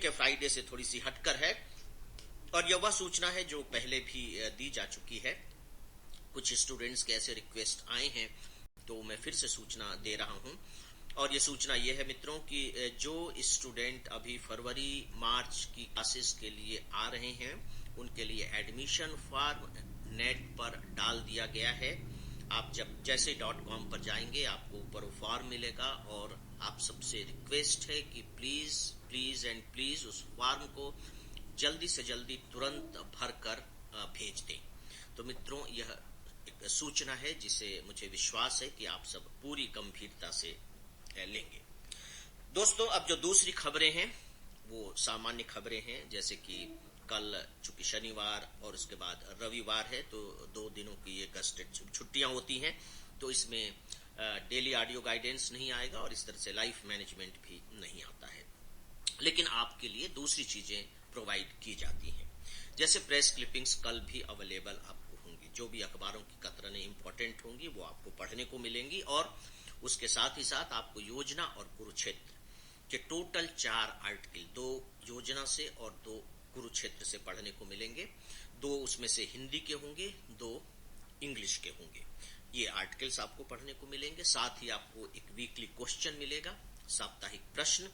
के फ्राइडे से थोड़ी सी हटकर है और यह वह सूचना है जो पहले भी दी जा चुकी है। कुछ स्टूडेंट्स के ऐसे रिक्वेस्ट आए हैं तो मैं फिर से सूचना दे रहा हूं। और ये सूचना ये है मित्रों कि जो स्टूडेंट अभी फरवरी मार्च की क्लासेस के लिए आ रहे हैं उनके लिए एडमिशन फॉर्म नेट पर डाल दिया गया है। आप जब जैसे .com पर जाएंगे आपको ऊपर वो फॉर्म मिलेगा और आप सबसे रिक्वेस्ट है कि प्लीज उस फॉर्म को जल्दी से जल्दी तुरंत भरकर भेज दें। तो मित्रों यह एक सूचना है जिसे मुझे विश्वास है कि आप सब पूरी गंभीरता से लेंगे। दोस्तों अब जो दूसरी खबरें हैं वो सामान्य खबरें हैं, जैसे कि कल चूंकि शनिवार और उसके बाद रविवार है तो 2 दिनों की ये गस्टेड छुट्टियां होती हैं, तो इसमें डेली ऑडियो गाइडेंस नहीं आएगा और इस तरह से लाइफ मैनेजमेंट भी नहीं आता है। लेकिन आपके लिए दूसरी चीजें प्रोवाइड की जाती हैं, जैसे प्रेस क्लिपिंग्स कल भी अवेलेबल आपको होंगी। जो भी अखबारों की कतरनें इंपॉर्टेंट होंगी वो आपको पढ़ने को मिलेंगी और उसके साथ ही साथ आपको योजना और कुरुक्षेत्र के टोटल 4 आर्टिकल, 2 योजना से और 2 कुरुक्षेत्र से पढ़ने को मिलेंगे। 2 उसमें से हिंदी के होंगे, 2 इंग्लिश के होंगे। ये आर्टिकल्स आपको पढ़ने को मिलेंगे। साथ ही आपको एक वीकली क्वेश्चन मिलेगा, साप्ताहिक प्रश्न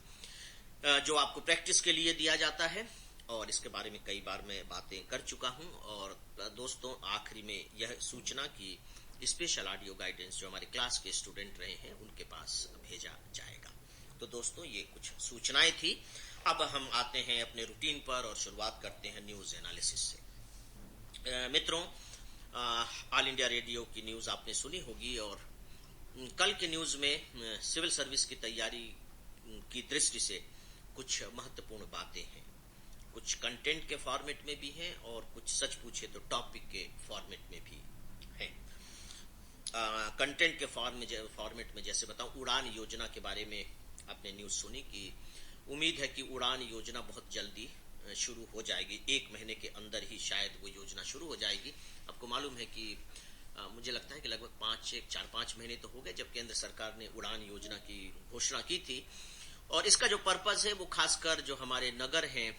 जो आपको प्रैक्टिस के लिए दिया जाता है और इसके बारे में कई बार मैं बातें कर चुका हूं। और दोस्तों आखिरी में यह सूचना कि स्पेशल ऑडियो गाइडेंस जो हमारे क्लास के स्टूडेंट रहे हैं उनके पास भेजा जाएगा। तो दोस्तों ये कुछ सूचनाएं थी। अब हम आते हैं अपने रूटीन पर और शुरुआत करते हैं न्यूज एनालिसिस से। मित्रों ऑल इंडिया रेडियो की न्यूज आपने सुनी होगी और कल के न्यूज में सिविल सर्विस की तैयारी की दृष्टि से कुछ महत्वपूर्ण बातें हैं। कुछ कंटेंट के फॉर्मेट में भी हैं और कुछ सच पूछे तो टॉपिक के फॉर्मेट में भी हैं। कंटेंट के फॉर्मेट में जैसे बताऊं, उड़ान योजना के बारे में आपने न्यूज सुनी कि उम्मीद है कि उड़ान योजना बहुत जल्दी शुरू हो जाएगी। 1 महीने के अंदर ही शायद वो योजना शुरू हो जाएगी। आपको मालूम है कि मुझे लगता है कि लगभग 4-5 महीने तो हो गए जब केंद्र सरकार ने उड़ान योजना की घोषणा की थी। और इसका जो पर्पस है वो खासकर जो हमारे नगर हैं,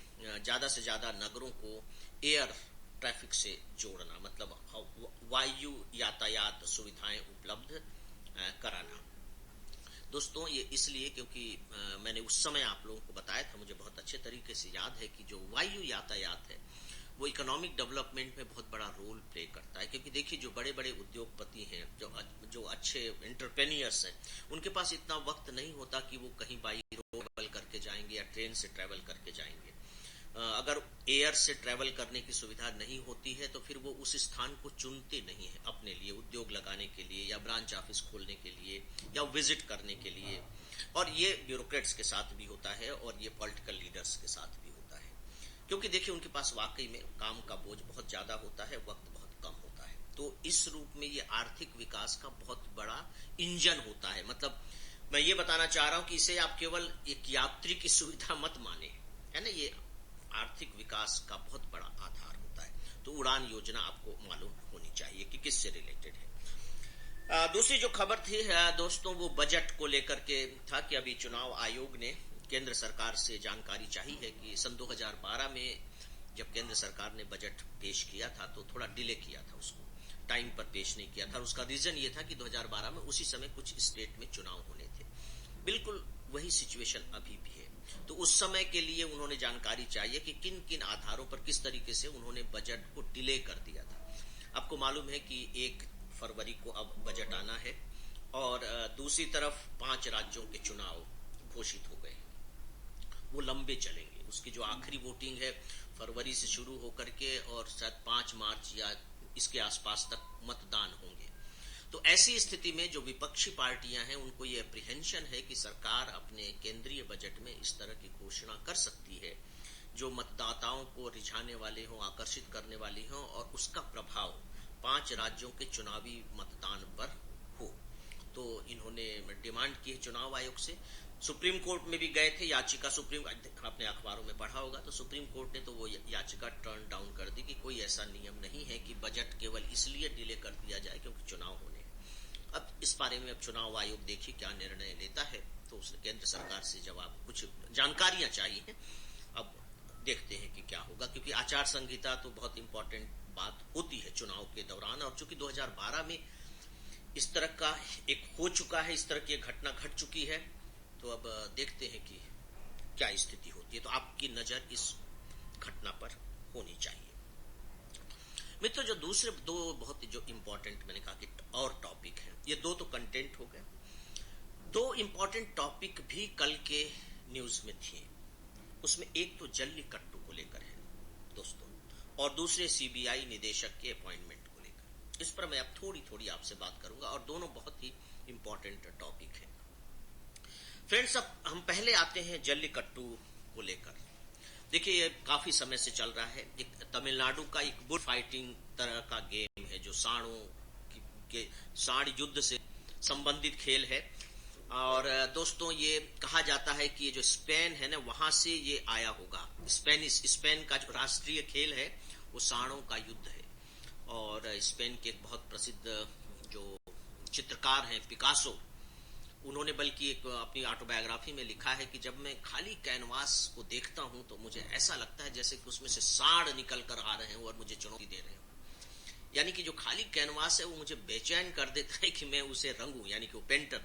ज्यादा से ज्यादा नगरों को एयर ट्रैफिक से जोड़ना, मतलब वायु यातायात सुविधाएं उपलब्ध कराना। दोस्तों ये इसलिए क्योंकि मैंने उस समय आप लोगों को बताया था, मुझे बहुत अच्छे तरीके से याद है कि जो वायु यातायात है वो इकोनॉमिक डेवलपमेंट में बहुत बड़ा रोल प्ले करता है। क्योंकि देखिए जो बड़े बड़े उद्योगपति हैं, जो अच्छे एंटरप्रेन्योर्स हैं, उनके पास इतना वक्त नहीं होता कि वो कहीं बाई रोड ट्रैवल करके जाएंगे या ट्रेन से ट्रैवल करके जाएंगे। अगर एयर से ट्रैवल करने की सुविधा नहीं होती है तो फिर वो उस स्थान को चुनते नहीं है अपने लिए उद्योग लगाने के लिए या ब्रांच ऑफिस खोलने के लिए या विजिट करने के लिए। और ये ब्यूरोक्रेट्स के साथ भी होता है और ये पॉलिटिकल लीडर्स के साथ भी होता है, क्योंकि देखिए उनके पास वाकई में काम का बोझ बहुत ज्यादा होता है, वक्त बहुत कम होता है। तो इस रूप में ये आर्थिक विकास का बहुत बड़ा इंजन होता है। मतलब मैं ये बताना चाह रहा हूं कि इसे आप केवल एक यात्री की सुविधा मत माने, है ना, ये आर्थिक विकास का बहुत बड़ा आधार होता है। तो उड़ान योजना आपको मालूम होनी चाहिए कि किससे रिलेटेड है। दूसरी जो खबर थी दोस्तों वो बजट को लेकर के था कि अभी चुनाव आयोग ने केंद्र सरकार से जानकारी चाहिए है कि सन 2012 में जब केंद्र सरकार ने बजट पेश किया था तो थोड़ा डिले किया था, उसको टाइम पर पेश नहीं किया था। और उसका रीजन ये था कि 2012 में उसी समय कुछ स्टेट में चुनाव होने थे। बिल्कुल वही सिचुएशन अभी भी है। तो उस समय के लिए उन्होंने जानकारी चाहिए कि किन किन आधारों पर किस तरीके से उन्होंने बजट को डिले कर दिया था। आपको मालूम है कि 1 फरवरी को अब बजट आना है और दूसरी तरफ 5 राज्यों के चुनाव घोषित हो गए, वो लंबे चलेंगे। उसकी जो आखिरी वोटिंग है फरवरी से शुरू होकर के और शायद 5 मार्च या इसके आसपास तक मतदान होंगे। तो ऐसी स्थिति में जो विपक्षी पार्टियां हैं उनको ये अप्रीहेंशन है कि सरकार अपने केंद्रीय बजट में इस तरह की घोषणा कर सकती है जो मतदाताओं को रिझाने वाले हों, आकर्षित करने वाली हों और उसका प्रभाव 5 राज्यों के चुनावी मतदान पर हो। तो इन्होंने डिमांड की है चुनाव आयोग से। सुप्रीम कोर्ट में भी गए थे याचिका, आपने अखबारों में पढ़ा होगा, तो सुप्रीम कोर्ट ने तो वो याचिका टर्न डाउन कर दी कि कोई ऐसा नियम नहीं है कि बजट केवल इसलिए डिले कर दिया जाए क्योंकि चुनाव होने। अब इस बारे में अब चुनाव आयोग देखिए क्या निर्णय लेता है। तो उसने केंद्र सरकार से जवाब कुछ जानकारियां चाहिए अब देखते हैं कि क्या होगा, क्योंकि आचार संहिता तो बहुत इंपॉर्टेंट बात होती है चुनाव के दौरान, और चूंकि 2012 में इस तरह का एक हो चुका है, इस तरह की एक घटना घट चुकी है, तो अब देखते हैं कि क्या स्थिति होती है। तो आपकी नजर इस घटना पर होनी चाहिए। मित्रों, जो दूसरे दो बहुत ही जो इंपॉर्टेंट मैंने कहा कि और टॉपिक है, ये दो तो कंटेंट हो गए, दो इंपॉर्टेंट टॉपिक भी कल के न्यूज में थे। उसमें एक तो जल्लीकट्टू को लेकर है दोस्तों, और दूसरे सीबीआई निदेशक के अपॉइंटमेंट को लेकर। इस पर मैं अब थोड़ी थोड़ी आपसे बात करूंगा, और दोनों बहुत ही इंपॉर्टेंट टॉपिक है। फ्रेंड्स, अब हम पहले आते हैं जल्लीकट्टू को लेकर। देखिए, ये काफी समय से चल रहा है। एक तमिलनाडु का एक बुल फाइटिंग तरह का गेम है, जो सांड युद्ध से संबंधित खेल है। और दोस्तों, ये कहा जाता है कि ये जो स्पेन है ना, वहां से ये आया होगा। स्पेन का जो राष्ट्रीय खेल है वो सांडों का युद्ध है। और स्पेन के एक बहुत प्रसिद्ध जो चित्रकार हैं पिकासो, उन्होंने बल्कि एक अपनी ऑटोबायोग्राफी में लिखा है कि जब मैं खाली कैनवास को देखता हूं तो मुझे ऐसा लगता है जैसे कि उसमें से सांड निकल कर आ रहे हैं और मुझे चुनौती दे रहे हो। यानी कि जो खाली कैनवास है वो मुझे बेचैन कर देता है कि मैं उसे रंगूं। यानी कि वो पेंटर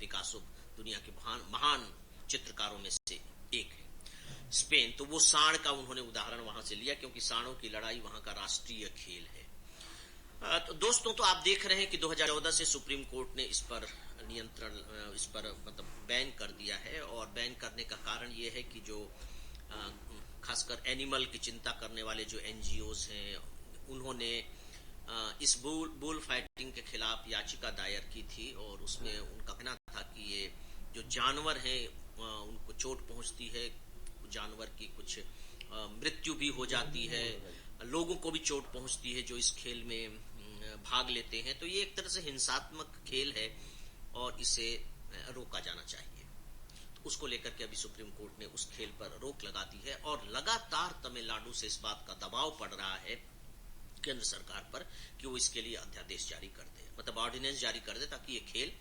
पिकासो दुनिया के महान चित्रकारों में से एक है। स्पेन, तो वो सांड का उन्होंने उदाहरण वहां से लिया, क्योंकि सांडों की लड़ाई वहां का राष्ट्रीय खेल है। तो दोस्तों, तो आप देख रहे हैं कि 2014 से सुप्रीम कोर्ट ने इस पर नियंत्रण, इस पर मतलब बैन कर दिया है। और बैन करने का कारण यह है कि जो खासकर एनिमल की चिंता करने वाले जो एनजीओज हैं, उन्होंने इस बुल फाइटिंग के खिलाफ याचिका दायर की थी, और उसमें उनका कहना था कि ये जो जानवर हैं उनको चोट पहुंचती है, जानवर की कुछ मृत्यु भी हो जाती है, लोगों को भी चोट पहुंचती है जो इस खेल में भाग लेते हैं। तो ये एक तरह से हिंसात्मक खेल है और इसे रोका जाना चाहिए। तो उसको लेकर के अभी सुप्रीम कोर्ट ने उस खेल पर रोक लगा दी है, और लगातार तमिलनाडु से इस बात का दबाव पड़ रहा है केंद्र सरकार पर कि वो इसके लिए अध्यादेश जारी कर दे, मतलब ऑर्डिनेंस जारी कर दे, ताकि ये खेल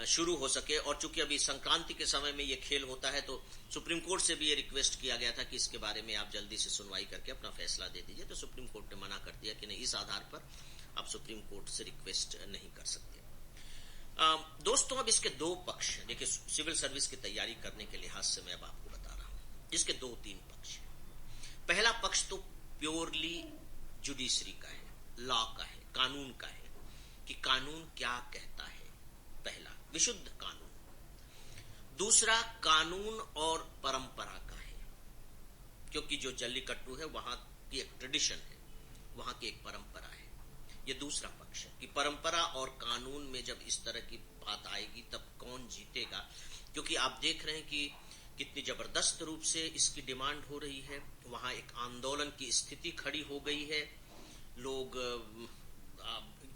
शुरू हो सके। और चूंकि अभी संक्रांति के समय में ये खेल होता है, तो सुप्रीम कोर्ट से भी ये रिक्वेस्ट किया गया था कि इसके बारे में आप जल्दी से सुनवाई करके अपना फैसला दे दीजिए। तो सुप्रीम कोर्ट ने मना कर दिया कि नहीं, इस आधार पर आप सुप्रीम कोर्ट से रिक्वेस्ट नहीं कर सकते। दोस्तों, अब इसके दो पक्ष हैं। देखिए, सिविल सर्विस की तैयारी करने के लिहाज से मैं अब आपको बता रहा हूं, इसके दो तीन पक्ष हैं। पहला पक्ष तो प्योरली जुडिशरी का है, लॉ का है, कानून का है, कि कानून क्या कहता है। पहला, विशुद्ध कानून। दूसरा, कानून और परंपरा का है, क्योंकि जो जल्लीकट्टू है वहां की एक ट्रेडिशन है, वहां की एक परंपरा है। ये दूसरा पक्ष है कि परंपरा और कानून में जब इस तरह की बात आएगी तब कौन जीतेगा। क्योंकि आप देख रहे हैं कि कितनी जबरदस्त रूप से इसकी डिमांड हो रही है। वहां एक आंदोलन की स्थिति खड़ी हो गई है, लोग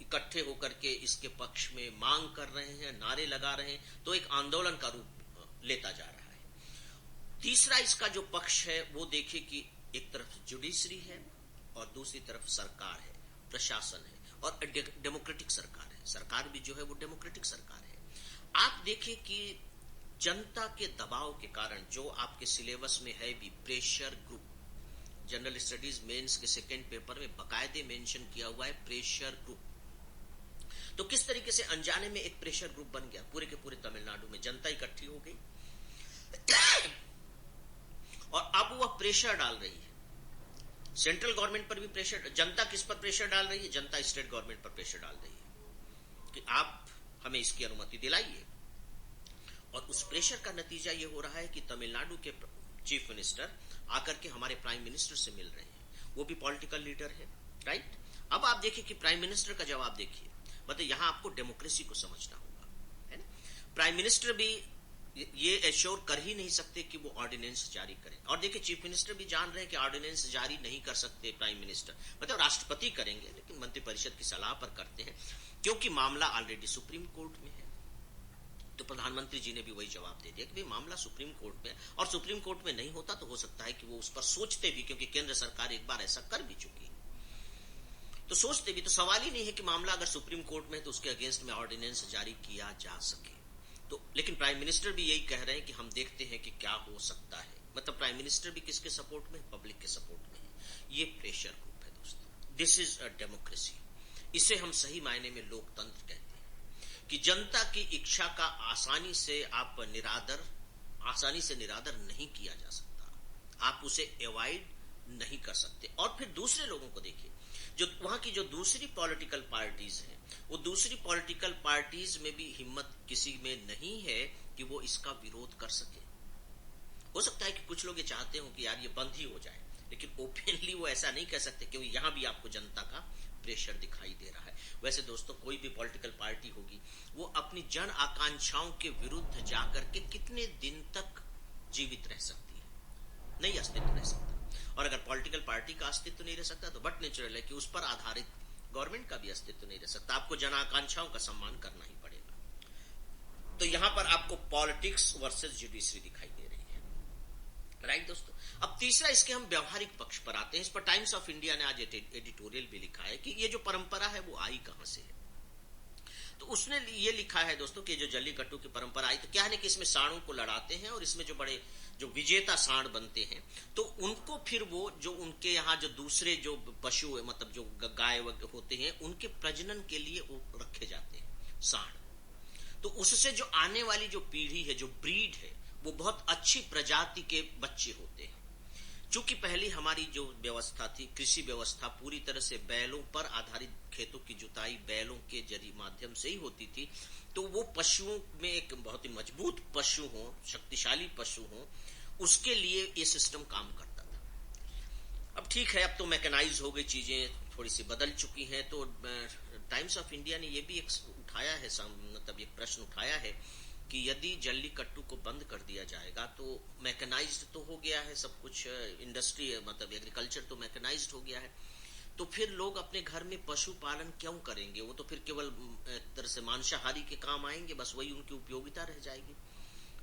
इकट्ठे होकर के इसके पक्ष में मांग कर रहे हैं, नारे लगा रहे हैं, तो एक आंदोलन का रूप लेता जा रहा है। तीसरा इसका जो पक्ष है वो देखिए कि एक तरफ जुडिशरी है और दूसरी तरफ सरकार है, प्रशासन है, और डेमोक्रेटिक सरकार है। सरकार भी जो है वो डेमोक्रेटिक सरकार है। आप देखिए कि जनता के दबाव के कारण, जो आपके सिलेबस में है भी, pressure group, general studies mains के सेकेंड पेपर में बकायदे मेंशन किया हुआ है प्रेशर ग्रुप। तो किस तरीके से अनजाने में एक प्रेशर ग्रुप बन गया, पूरे के पूरे तमिलनाडु में जनता इकट्ठी हो गई और अब वह प्रेशर डाल रही है सेंट्रल गवर्नमेंट पर भी। प्रेशर, जनता किस पर प्रेशर डाल रही है? जनता स्टेट गवर्नमेंट पर प्रेशर डाल रही है कि आप हमें इसकी अनुमति दिलाइए। और उस प्रेशर का नतीजा यह हो रहा है कि तमिलनाडु के चीफ मिनिस्टर आकर के हमारे प्राइम मिनिस्टर से मिल रहे हैं, वो भी पॉलिटिकल लीडर है, राइट। अब आप देखिए कि प्राइम मिनिस्टर का जवाब देखिए, मतलब यहां आपको डेमोक्रेसी को समझना होगा, है ना। प्राइम मिनिस्टर भी ये एश्योर कर ही नहीं सकते कि वो ऑर्डिनेंस जारी करें। और देखिए, चीफ मिनिस्टर भी जान रहे हैं कि ऑर्डिनेंस जारी नहीं कर सकते प्राइम मिनिस्टर, मतलब राष्ट्रपति करेंगे, लेकिन मंत्रिपरिषद की सलाह पर करते हैं, क्योंकि मामला ऑलरेडी सुप्रीम कोर्ट में है। तो प्रधानमंत्री जी ने भी वही जवाब दे दिया कि भाई मामला सुप्रीम कोर्ट में, और सुप्रीम कोर्ट में नहीं होता तो हो सकता है कि वो उस पर सोचते भी, क्योंकि केंद्र सरकार एक बार ऐसा कर भी चुकी है, तो सोचते भी। तो सवाल ही नहीं है कि मामला अगर सुप्रीम कोर्ट में है तो उसके अगेंस्ट में ऑर्डिनेंस जारी किया जा सके। तो लेकिन प्राइम मिनिस्टर भी यही कह रहे हैं कि हम देखते हैं कि क्या हो सकता है, मतलब प्राइम मिनिस्टर भी किसके सपोर्ट में, पब्लिक के सपोर्ट में है। ये प्रेशर ग्रुप है दोस्तों। This is a democracy. इसे हम सही मायने में लोकतंत्र कहते हैं कि जनता की इच्छा का आसानी से निरादर नहीं किया जा सकता। आप उसे अवॉइड नहीं कर सकते। और फिर दूसरे लोगों को देखिए, जो वहां की जो दूसरी पॉलिटिकल पार्टीज हैं, वो दूसरी पॉलिटिकल पार्टीज में भी हिम्मत किसी में नहीं है कि वो इसका विरोध कर सके। हो सकता है कि कुछ लोग ये चाहते हो कि यार ये बंद ही हो जाए, लेकिन ओपनली वो ऐसा नहीं कह सकते क्योंकि यहां भी आपको जनता का प्रेशर दिखाई दे रहा है। वैसे दोस्तों, कोई भी पॉलिटिकल पार्टी होगी वो अपनी जन आकांक्षाओं के विरुद्ध जाकर के कितने दिन तक जीवित रह सकती है, नहीं अस्तित्व रह सकता। और अगर पॉलिटिकल पार्टी का अस्तित्व नहीं रह सकता तो बट नेचुरल है कि उस पर आधारित गवर्नमेंट का भी अस्तित्व नहीं रह सकता। आपको जन आकांक्षाओं का सम्मान करना ही पड़ेगा। तो यहां पर आपको पॉलिटिक्स वर्सेस जुडिशरी दिखाई दे रही है, राइट दोस्तों। अब तीसरा, इसके हम व्यवहारिक पक्ष पर आते हैं। इस पर टाइम्स ऑफ इंडिया ने आज एडिटोरियल भी लिखा है कि ये जो परंपरा है वो आई कहां से है। तो उसने ये लिखा है दोस्तों कि जो जल्लीकट्टू की परंपरा आई, तो क्या है कि इसमें सांडों को लड़ाते हैं और इसमें जो विजेता सांड बनते हैं, तो उनको फिर वो जो उनके यहाँ जो दूसरे जो पशु मतलब जो गाय होते हैं, उनके प्रजनन के लिए वो रखे जाते हैं सांड। तो उससे जो आने वाली जो पीढ़ी है, जो ब्रीड है, वो बहुत अच्छी प्रजाति के बच्चे होते हैं। चूंकि पहले हमारी जो व्यवस्था थी, कृषि व्यवस्था पूरी तरह से बैलों पर आधारित, खेतों की जुताई बैलों के जरिए माध्यम से ही होती थी, तो वो पशुओं में एक बहुत ही मजबूत पशु हो, शक्तिशाली पशु हो, उसके लिए ये सिस्टम काम करता था। अब ठीक है, अब तो मैकेनाइज हो गई, चीजें थोड़ी सी बदल चुकी हैं। तो टाइम्स ऑफ इंडिया ने ये भी एक उठाया है, मतलब एक प्रश्न उठाया है कि यदि जल्लीकट्टू को बंद कर दिया जाएगा तो मैकेनाइज्ड तो हो गया है सब कुछ, इंडस्ट्री मतलब एग्रीकल्चर तो मैकेनाइज्ड हो गया है, तो फिर लोग अपने घर में पशुपालन क्यों करेंगे? वो तो फिर केवल एक तरह से मांसाहारी के काम आएंगे, बस वही उनकी उपयोगिता रह जाएगी।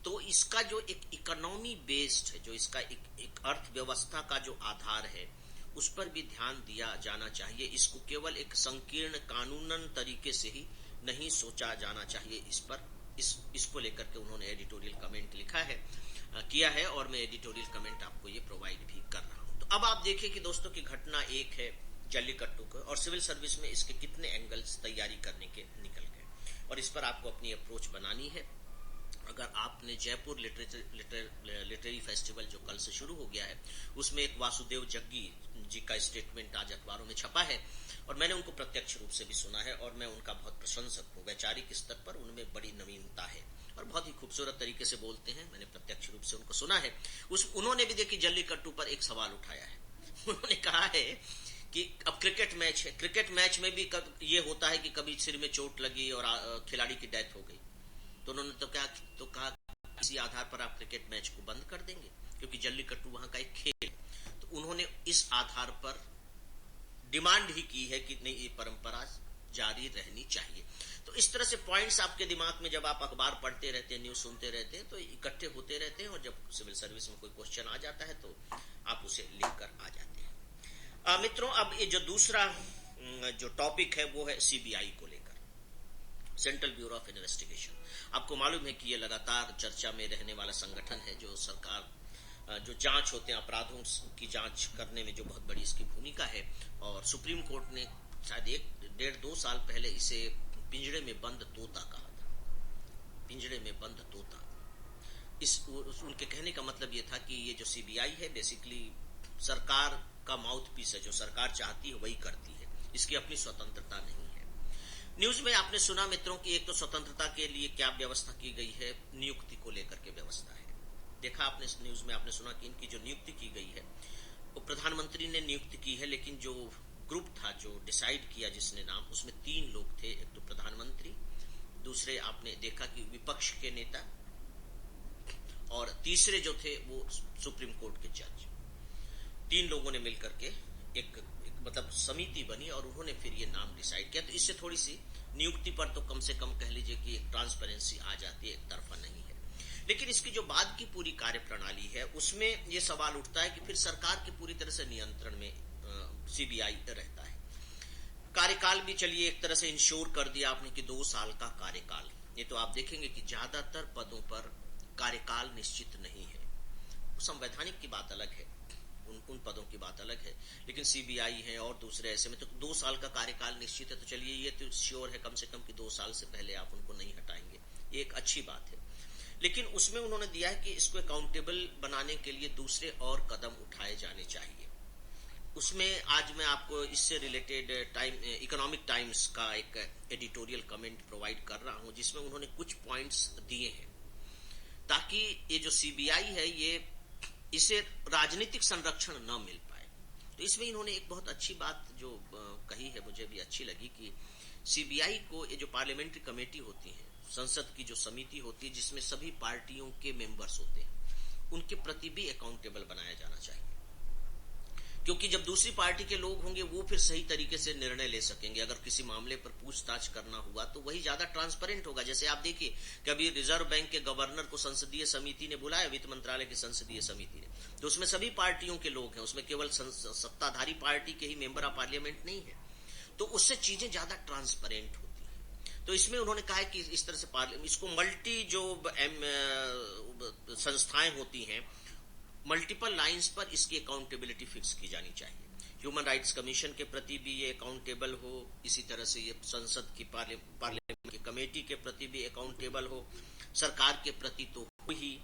तो इसका जो एक इकोनॉमी बेस्ड है, जो इसका एक अर्थव्यवस्था का जो आधार है, उस पर भी ध्यान दिया जाना चाहिए। इसको केवल एक संकीर्ण कानूनन तरीके से ही नहीं सोचा जाना चाहिए। इस पर इसको लेकर के उन्होंने एडिटोरियल कमेंट लिखा है, किया है, और मैं एडिटोरियल कमेंट आपको ये प्रोवाइड भी कर रहा हूं। तो अब आप देखिए कि दोस्तों की घटना एक है जल्लीकट्टू को, और सिविल सर्विस में इसके कितने एंगल्स तैयारी करने के निकल गए, और इस पर आपको अपनी अप्रोच बनानी है। अगर आपने जयपुर लिटरेरी फेस्टिवल जो कल से शुरू हो गया है, उसमें एक वासुदेव जग्गी जी का स्टेटमेंट आज अखबारों में छपा है, और मैंने उनको प्रत्यक्ष रूप से भी सुना है, और मैं उनका बहुत प्रशंसक हूँ। वैचारिक स्तर पर उनमें बड़ी नवीनता है और बहुत ही खूबसूरत तरीके से बोलते हैं। मैंने प्रत्यक्ष रूप से उनको सुना है। उन्होंने भी देखिए जल्लीकट्टू पर एक सवाल उठाया है। उन्होंने कहा है कि अब क्रिकेट मैच है, क्रिकेट मैच में भी ये होता है कि कभी सिर में चोट लगी और खिलाड़ी की डेथ हो गई, तो उन्होंने तो कहा इसी आधार पर आप क्रिकेट मैच को बंद कर देंगे, क्योंकि जल्लीकट्टू वहां का एक खेल है। तो उन्होंने इस आधार पर डिमांड ही की है कि नहीं, ये परंपरा जारी रहनी चाहिए। तो इस तरह से पॉइंट्स आपके दिमाग में जब आप अखबार पढ़ते रहते हैं, न्यूज सुनते रहते हैं, तो इकट्ठे होते रहते हैं, और जब सिविल सर्विस में कोई क्वेश्चन आ जाता है तो आप उसे लिख कर आ जाते हैं। मित्रों, अब ये जो दूसरा जो टॉपिक है वो है सीबीआई को लेकर, सेंट्रल ब्यूरो ऑफ इन्वेस्टिगेशन। आपको मालूम है कि ये लगातार चर्चा में रहने वाला संगठन है, जो सरकार जो जांच होते हैं अपराधों की जांच करने में जो बहुत बड़ी इसकी भूमिका है, और सुप्रीम कोर्ट ने शायद 1-1.5-2 साल पहले इसे पिंजड़े में बंद तोता कहा था। पिंजड़े में बंद तोता, उनके कहने का मतलब ये था कि ये जो सीबीआई है बेसिकली सरकार का माउथ पीस है, जो सरकार चाहती है वही करती है, इसकी अपनी स्वतंत्रता नहीं है। न्यूज में आपने सुना मित्रों की एक तो स्वतंत्रता के लिए क्या व्यवस्था की गई है, नियुक्ति को लेकर के व्यवस्था है। देखा आपने न्यूज में, आपने सुना कि इनकी जो नियुक्ति की गई है वो प्रधानमंत्री ने नियुक्ति की है, लेकिन जो ग्रुप था जो डिसाइड किया जिसने नाम, उसमें 3 लोग थे। एक तो प्रधानमंत्री, दूसरे आपने देखा कि विपक्ष के नेता, और तीसरे जो थे वो सुप्रीम कोर्ट के जज। 3 लोगों ने मिलकर के एक मतलब समिति बनी और उन्होंने फिर ये नाम डिसाइड किया। तो इससे थोड़ी सी नियुक्ति पर तो कम से कम कह लीजिए कि एक ट्रांसपेरेंसी आ जाती है, एक तरफा नहीं है। लेकिन इसकी जो बाद की पूरी कार्यप्रणाली है उसमें ये सवाल उठता है कि फिर सरकार के पूरी तरह से नियंत्रण में सीबीआई रहता है। कार्यकाल भी चलिए एक तरह से इंश्योर कर दिया आपने कि 2 साल का कार्यकाल। ये तो आप देखेंगे कि ज्यादातर पदों पर कार्यकाल निश्चित नहीं है, संवैधानिक की बात अलग है, उन पदों की बात अलग है, लेकिन सीबीआई है और दूसरे ऐसे में तो 2 साल का कार्यकाल निश्चित है। तो चलिए ये तो श्योर है कम से कम कि 2 साल से पहले आप उनको नहीं हटाएंगे, ये एक अच्छी बात है। लेकिन उसमें उन्होंने दिया है कि इसको अकाउंटेबल बनाने के लिए दूसरे और कदम उठाए जाने चाहिए। उसमें आज मैं आपको इससे रिलेटेड इकोनॉमिक टाइम्स का एक एडिटोरियल कमेंट प्रोवाइड कर रहा हूं, जिसमें उन्होंने कुछ पॉइंट्स दिए हैं ताकि ये जो सीबीआई है ये इसे राजनीतिक संरक्षण न मिल पाए। तो इसमें इन्होंने एक बहुत अच्छी बात जो कही है, मुझे भी अच्छी लगी, कि सीबीआई को ये जो पार्लियामेंट्री कमेटी होती है, संसद की जो समिति होती है जिसमें सभी पार्टियों के मेंबर्स होते हैं, उनके प्रति भी अकाउंटेबल बनाया जाना चाहिए, क्योंकि जब दूसरी पार्टी के लोग होंगे वो फिर सही तरीके से निर्णय ले सकेंगे। अगर किसी मामले पर पूछताछ करना हुआ तो वही ज्यादा ट्रांसपेरेंट होगा। जैसे आप देखिए कि अभी रिजर्व बैंक के गवर्नर को संसदीय समिति ने बुलाया, वित्त मंत्रालय की संसदीय समिति ने, तो उसमें सभी पार्टियों के लोग हैं, उसमें केवल सत्ताधारी पार्टी के ही मेंबर ऑफ पार्लियामेंट नहीं है, तो उससे चीजें ज्यादा ट्रांसपेरेंट होती है। तो इसमें उन्होंने कहा है कि इस तरह से इसको मल्टी जो संस्थाएं होती हैं, मल्टीपल लाइंस पर इसकी अकाउंटेबिलिटी फिक्स की जानी चाहिए। ह्यूमन राइट्स कमीशन के प्रति भी ये अकाउंटेबल हो, इसी तरह से ये संसद की पार्लियामेंट की कमेटी के प्रति भी अकाउंटेबल हो, सरकार के प्रति तो हो ही।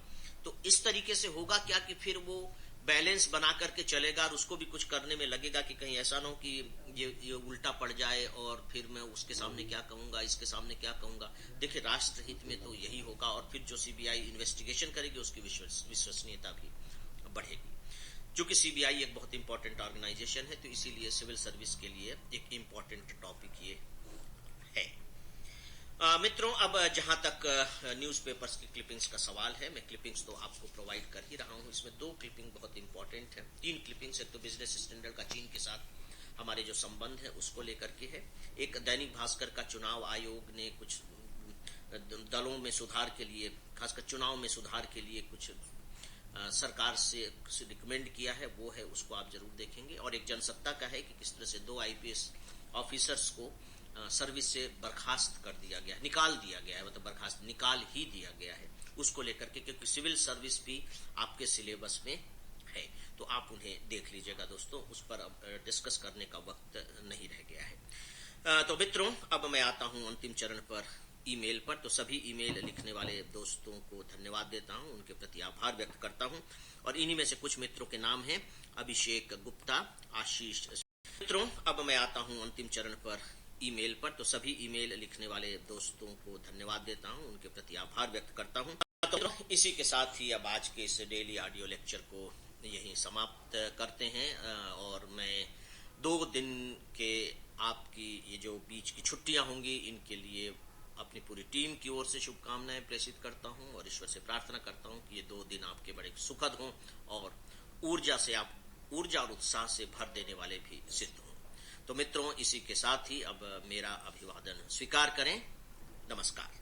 तो इस तरीके से होगा क्या कि फिर वो बैलेंस बना करके चलेगा और उसको भी कुछ करने में लगेगा कि कहीं ऐसा ना हो कि ये उल्टा पड़ जाए और फिर मैं उसके सामने क्या कहूंगा, इसके सामने क्या कहूंगा। देखिए राष्ट्रहित में तो यही होगा और फिर जो सीबीआई इन्वेस्टिगेशन करेगी उसकी विश्वसनीयता भी बढ़ेगी। क्योंकि सीबीआई एक बहुत इंपॉर्टेंट ऑर्गेनाइजेशन है, तो इसीलिए सिविल सर्विस के लिए एक इंपॉर्टेंट टॉपिक ये है। मित्रों, अब जहां तक न्यूज़पेपर्स की क्लिपिंग्स का सवाल है, मैं क्लिपिंग्स तो आपको प्रोवाइड कर ही रहा हूं। इसमें 2 क्लिपिंग बहुत इंपॉर्टेंट है, 3 क्लिपिंग्स। एक तो बिजनेस स्टैंडर्ड का चीन के साथ हमारे जो संबंध है उसको लेकर के है, एक दैनिक भास्कर का चुनाव आयोग ने कुछ दलों में सुधार के लिए, खासकर चुनाव में सुधार के लिए कुछ सरकार से रिकमेंड किया है, वो है, उसको आप जरूर देखेंगे। और एक जनसत्ता का है कि किस तरह से 2 आईपीएस ऑफिसर्स को सर्विस से बर्खास्त कर दिया गया, निकाल दिया गया है, मतलब बर्खास्त निकाल ही दिया गया है, उसको लेकर के, क्योंकि सिविल सर्विस भी आपके सिलेबस में है, तो आप उन्हें देख लीजिएगा दोस्तों। उस पर अब डिस्कस करने का वक्त नहीं रह गया है। तो मित्रों, अब मैं आता हूं अंतिम चरण पर, ईमेल पर। तो सभी ईमेल लिखने वाले दोस्तों को धन्यवाद देता हूं, उनके प्रति आभार व्यक्त करता हूं। और इन्हीं में से कुछ मित्रों के नाम हैं: अभिषेक गुप्ता, आशीष। मित्रों, अब मैं आता हूं अंतिम चरण पर, ईमेल पर। तो सभी ईमेल लिखने वाले दोस्तों को धन्यवाद देता हूं, उनके प्रति आभार व्यक्त करता हूं। तो इसी के साथ ही अब आज के इस डेली ऑडियो लेक्चर को यहीं समाप्त करते हैं। और मैं 2 दिन के आपकी ये जो बीच की छुट्टियां होंगी, इनके लिए अपनी पूरी टीम की ओर से शुभकामनाएं प्रेषित करता हूं और ईश्वर से प्रार्थना करता हूं कि ये 2 दिन आपके बड़े सुखद हों और ऊर्जा और उत्साह से भर देने वाले भी सिद्ध हों। तो मित्रों, इसी के साथ ही अब मेरा अभिवादन स्वीकार करें। नमस्कार।